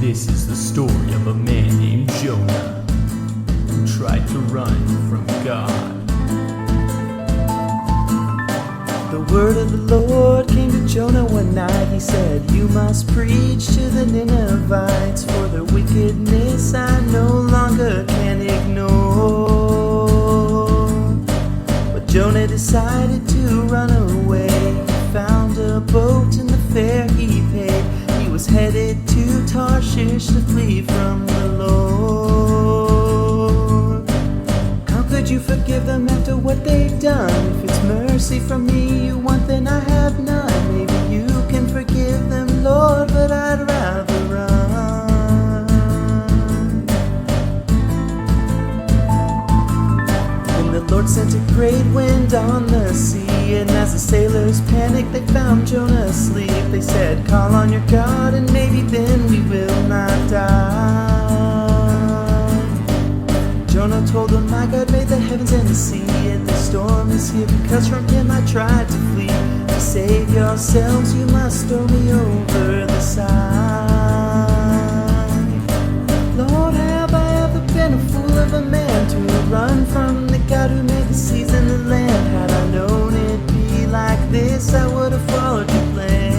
This is the story of a man named Jonah who tried to run from God. The word of the Lord came to Jonah one night. He said, "You must preach to the Ninevites, for their wickedness I no longer can ignore." But Jonah decided to run away. He found a boat and the fare he paid. He was headed to Tarshish to flee from the Lord. How could you forgive them after what they've done? If it's mercy from me you want, then I have none. Maybe you can forgive them, Lord, but I'd rather run. Then the Lord sent a great wind on the sea, and as the sailors panicked they found Jonah asleep. They said, "Call on your God and maybe then we will not die." Jonah told them, "My God made the heavens and the sea, and the storm is here because from him I tried to flee. To save yourselves you must throw me over the side." Lord, have I ever been a fool of a man to run from the God who made the seas and the land? Had I known it'd be like this, I would have followed your plan.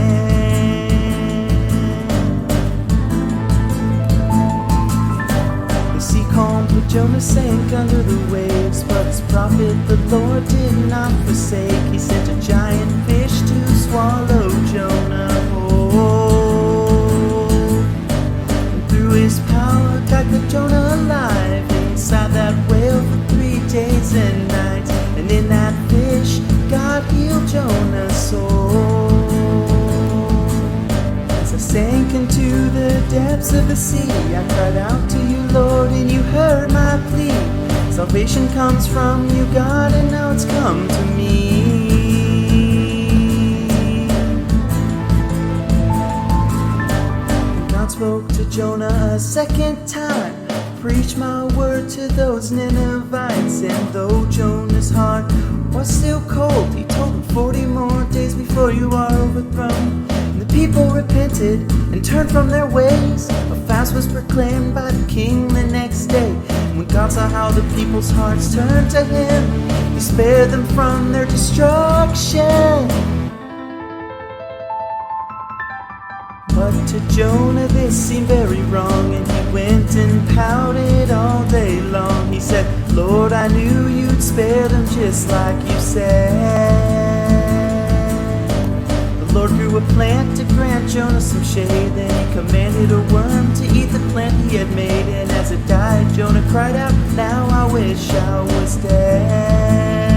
Calm, but Jonah sank under the waves. But his prophet the Lord did not forsake. He sent a giant fish to swallow Jonah whole. And through his power God kept Jonah alive inside that whale for 3 days and nights. And in that fish God healed Jonah's soul. As I sank into the depths of the sea, I cried out to you, Lord, and you heard my plea. Salvation comes from you, God, and now it's come to me. God spoke to Jonah a second time. Preach my word to those Ninevites. And though Jonah's heart was still cold, he told them 40 more days before you are overthrown. And the people repented and turned from their ways. A fast was proclaimed by the king the next day. And when God saw how the people's hearts turned to him, he spared them from their destruction. But to Jonah this seemed very wrong, and he went and pouted all day long. He said, "Lord, I knew you'd spare them just like you said." The Lord grew a plant to grant Jonah some shade. Then he commanded a worm to eat the plant he had made. And as it died, Jonah cried out, "Now I wish I was dead."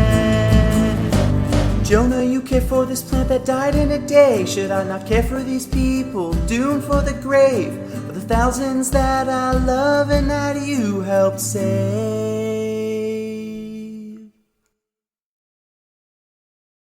Jonah, you care for this plant that died in a day. Should I not care for these people doomed for the grave? For the thousands that I love and that you helped save.